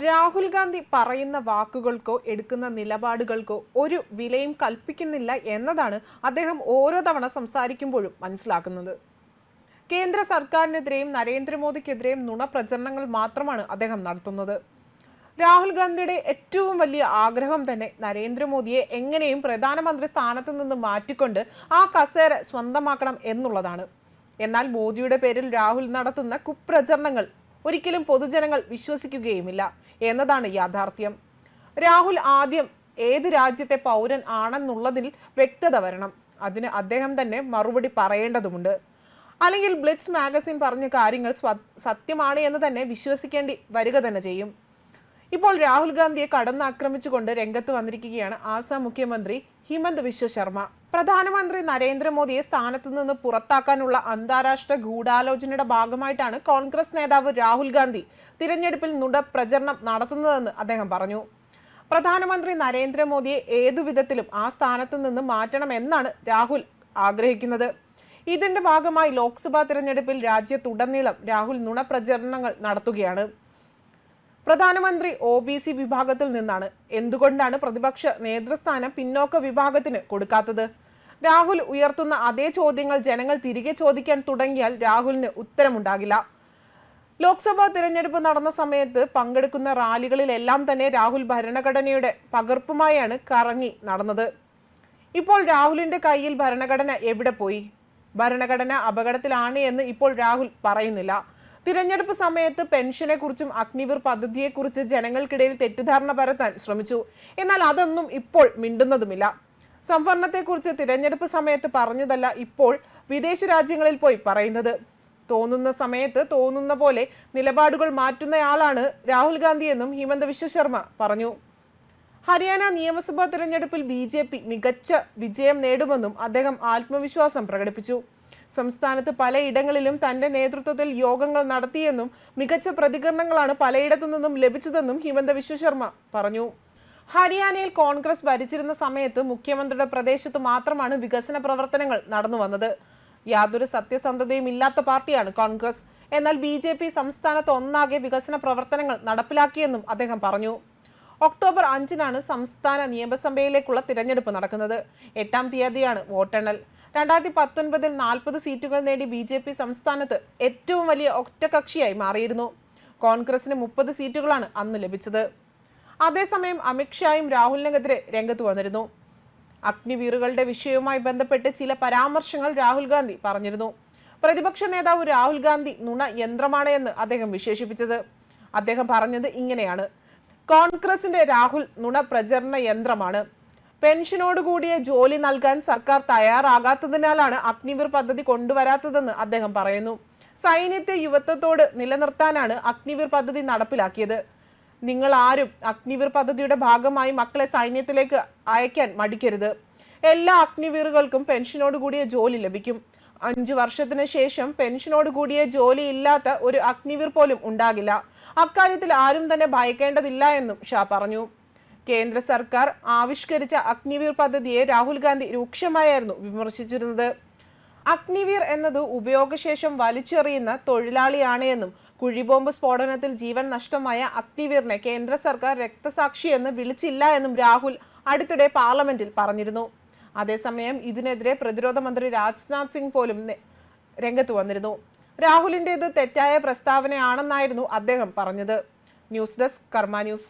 രാഹുൽ ഗാന്ധി പറയുന്ന വാക്കുകൾക്കോ എടുക്കുന്ന നിലപാടുകൾക്കോ ഒരു വിലയും കൽപ്പിക്കുന്നില്ല എന്നതാണ് അദ്ദേഹം ഓരോ തവണ സംസാരിക്കുമ്പോഴും മനസ്സിലാക്കുന്നത്. കേന്ദ്ര സർക്കാരിനെതിരെയും നരേന്ദ്രമോദിക്കെതിരെയും നുണപ്രചരണങ്ങൾ മാത്രമാണ് അദ്ദേഹം നടത്തുന്നത്. രാഹുൽ ഗാന്ധിയുടെ ഏറ്റവും വലിയ ആഗ്രഹം തന്നെ നരേന്ദ്രമോദിയെ എങ്ങനെയും പ്രധാനമന്ത്രി സ്ഥാനത്ത് നിന്ന് മാറ്റിക്കൊണ്ട് ആ കസേര സ്വന്തമാക്കണം എന്നുള്ളതാണ്. എന്നാൽ മോദിയുടെ പേരിൽ രാഹുൽ നടത്തുന്ന കുപ്രചരണങ്ങൾ ഒരിക്കലും പൊതുജനങ്ങൾ വിശ്വസിക്കുകയുമില്ല എന്നതാണ് യാഥാർത്ഥ്യം. രാഹുൽ ആദ്യം ഏത് രാജ്യത്തെ പൗരൻ ആണെന്നുള്ളതിൽ വ്യക്തത വരണം. അതിന് അദ്ദേഹം തന്നെ മറുപടി പറയേണ്ടതുണ്ട്. അല്ലെങ്കിൽ ബ്ലിറ്റ്സ് മാഗസിൻ പറഞ്ഞ കാര്യങ്ങൾ സത്യമാണ് എന്ന് തന്നെ വിശ്വസിക്കേണ്ടി വരിക തന്നെ ചെയ്യും. ഇപ്പോൾ രാഹുൽ ഗാന്ധിയെ കടന്നാക്രമിച്ചുകൊണ്ട് രംഗത്ത് വന്നിരിക്കുകയാണ് ആസാം മുഖ്യമന്ത്രി ഹിമന്ത് ബിശ്വ ശർമ്മ. പ്രധാനമന്ത്രി നരേന്ദ്രമോദിയെ സ്ഥാനത്ത് നിന്ന് പുറത്താക്കാനുള്ള അന്താരാഷ്ട്ര ഗൂഢാലോചനയുടെ ഭാഗമായിട്ടാണ് കോൺഗ്രസ് നേതാവ് രാഹുൽ ഗാന്ധി തിരഞ്ഞെടുപ്പിൽ പ്രചരണം നടത്തുന്നതെന്ന് അദ്ദേഹം പറഞ്ഞു. പ്രധാനമന്ത്രി നരേന്ദ്രമോദിയെ ഏതു വിധത്തിലും ആ സ്ഥാനത്ത് നിന്ന് മാറ്റണമെന്നാണ് രാഹുൽ ആഗ്രഹിക്കുന്നത്. ഇതിന്റെ ഭാഗമായി ലോക്സഭാ തിരഞ്ഞെടുപ്പിൽ രാജ്യത്തുടനീളം രാഹുൽ നുണപ്രചരണങ്ങൾ നടത്തുകയാണ്. പ്രധാനമന്ത്രി OBC വിഭാഗത്തിൽ നിന്നാണ്. എന്തുകൊണ്ടാണ് പ്രതിപക്ഷ നേതൃസ്ഥാനം പിന്നോക്ക വിഭാഗത്തിന് കൊടുക്കാത്തത്? രാഹുൽ ഉയർത്തുന്ന അതേ ചോദ്യങ്ങൾ ജനങ്ങൾ തിരികെ ചോദിക്കാൻ തുടങ്ങിയാൽ രാഹുലിന് ഉത്തരമുണ്ടാകില്ല. ലോക്സഭാ തിരഞ്ഞെടുപ്പ് നടന്ന സമയത്ത് പങ്കെടുക്കുന്ന റാലികളിലെല്ലാം തന്നെ രാഹുൽ ഭരണഘടനയുടെ പകർപ്പുമായാണ് കറങ്ങി നടന്നത്. ഇപ്പോൾ രാഹുലിന്റെ കയ്യിൽ ഭരണഘടന എവിടെ പോയി? ഭരണഘടന അപകടത്തിലാണ് എന്ന് ഇപ്പോൾ രാഹുൽ പറയുന്നില്ല. തിരഞ്ഞെടുപ്പ് സമയത്ത് പെൻഷനെ കുറിച്ചും അഗ്നിവീർ പദ്ധതിയെക്കുറിച്ച് ജനങ്ങൾക്കിടയിൽ തെറ്റിദ്ധാരണ പരത്താൻ ശ്രമിച്ചു. എന്നാൽ അതൊന്നും ഇപ്പോൾ മിണ്ടുന്നതുമില്ല. സംവരണത്തെക്കുറിച്ച് തിരഞ്ഞെടുപ്പ് സമയത്ത് പറഞ്ഞതല്ല ഇപ്പോൾ വിദേശ രാജ്യങ്ങളിൽ പോയി പറയുന്നത്. തോന്നുന്ന സമയത്ത് തോന്നുന്ന പോലെ നിലപാടുകൾ മാറ്റുന്നയാളാണ് രാഹുൽ ഗാന്ധി എന്നും ഹിമന്ത ബിശ്വ ശർമ്മ പറഞ്ഞു. ഹരിയാന നിയമസഭാ തിരഞ്ഞെടുപ്പിൽ BJP മികച്ച വിജയം നേടുമെന്നും അദ്ദേഹം ആത്മവിശ്വാസം പ്രകടിപ്പിച്ചു. സംസ്ഥാനത്ത് പലയിടങ്ങളിലും തന്റെ നേതൃത്വത്തിൽ യോഗങ്ങൾ നടത്തിയെന്നും മികച്ച പ്രതികരണങ്ങളാണ് പലയിടത്തു നിന്നും ലഭിച്ചതെന്നും ഹിമന്ത ബിശ്വ ശർമ്മ പറഞ്ഞു. ഹരിയാനയിൽ കോൺഗ്രസ് ഭരിച്ചിരുന്ന സമയത്ത് മുഖ്യമന്ത്രിയുടെ പ്രദേശത്ത് മാത്രമാണ് വികസന പ്രവർത്തനങ്ങൾ നടന്നു വന്നത്. യാതൊരു സത്യസന്ധതയും ഇല്ലാത്ത പാർട്ടിയാണ് കോൺഗ്രസ്. എന്നാൽ BJP സംസ്ഥാനത്ത് ഒന്നാകെ വികസന പ്രവർത്തനങ്ങൾ നടപ്പിലാക്കിയെന്നും അദ്ദേഹം പറഞ്ഞു. ഒക്ടോബർ 5-നാണ് സംസ്ഥാന നിയമസഭയിലേക്കുള്ള തിരഞ്ഞെടുപ്പ് നടക്കുന്നത്. 8-ാം തീയതിയാണ് വോട്ടെണ്ണൽ. 2019-ൽ 40 സീറ്റുകൾ നേടി BJP സംസ്ഥാനത്ത് ഏറ്റവും വലിയ ഒറ്റകക്ഷിയായി മാറിയിരുന്നു. കോൺഗ്രസിന് 30 സീറ്റുകളാണ് അന്ന് ലഭിച്ചത്. അതേസമയം അമിത്ഷായും രാഹുലിനെതിരെ രംഗത്ത് വന്നിരുന്നു. അഗ്നിവീറുകളുടെ വിഷയവുമായി ബന്ധപ്പെട്ട് ചില പരാമർശങ്ങൾ രാഹുൽ ഗാന്ധി പറഞ്ഞിരുന്നു. പ്രതിപക്ഷ നേതാവ് രാഹുൽ ഗാന്ധി നുണ യന്ത്രമാണ് എന്ന് അദ്ദേഹം വിശേഷിപ്പിച്ചത്. അദ്ദേഹം പറഞ്ഞത് ഇങ്ങനെയാണ്: കോൺഗ്രസിന്റെ രാഹുൽ നുണ പ്രചരണ യന്ത്രമാണ്. പെൻഷനോടുകൂടിയ ജോലി നൽകാൻ സർക്കാർ തയ്യാറാകാത്തതിനാലാണ് അഗ്നിവീർ പദ്ധതി കൊണ്ടുവരാത്തതെന്ന് അദ്ദേഹം പറയുന്നു. സൈന്യത്തെ യുവത്വത്തോട് നിലനിർത്താനാണ് അഗ്നിവീർ പദ്ധതി നടപ്പിലാക്കിയത്. നിങ്ങൾ ആരും അഗ്നിവീർ പദ്ധതിയുടെ ഭാഗമായി മക്കളെ സൈന്യത്തിലേക്ക് അയക്കാൻ മടിക്കരുത്. എല്ലാ അഗ്നിവീറുകൾക്കും പെൻഷനോടുകൂടിയ ജോലി ലഭിക്കും. 5 വർഷത്തിന് ശേഷം പെൻഷനോടുകൂടിയ ജോലി ഇല്ലാത്ത ഒരു അഗ്നിവീർ പോലും ഉണ്ടാകില്ല. അക്കാര്യത്തിൽ ആരും തന്നെ ഭയക്കേണ്ടതില്ല എന്നും ഷാ പറഞ്ഞു. കേന്ദ്ര സർക്കാർ ആവിഷ്കരിച്ച അഗ്നിവീർ പദ്ധതിയെ രാഹുൽ ഗാന്ധി രൂക്ഷമായായിരുന്നു വിമർശിച്ചിരുന്നത്. അഗ്നിവീർ എന്നത് ഉപയോഗശേഷം വലിച്ചെറിയുന്ന തൊഴിലാളിയാണ് എന്നും കുഴിബോംബ് സ്ഫോടനത്തിൽ ജീവൻ നഷ്ടമായ അഗ്നിവീറിനെ കേന്ദ്ര സർക്കാർ രക്തസാക്ഷി എന്ന് വിളിച്ചില്ല എന്നും രാഹുൽ അടുത്തിടെ പാർലമെന്റിൽ പറഞ്ഞിരുന്നു. അതേസമയം ഇതിനെതിരെ പ്രതിരോധ മന്ത്രി രാജ്നാഥ് സിംഗ് പോലും രംഗത്ത് വന്നിരുന്നു. രാഹുലിൻ്റെത് തെറ്റായ പ്രസ്താവനയാണെന്നായിരുന്നു അദ്ദേഹം പറഞ്ഞത്. ന്യൂസ് ഡെസ്ക് കർമ്മ ന്യൂസ്.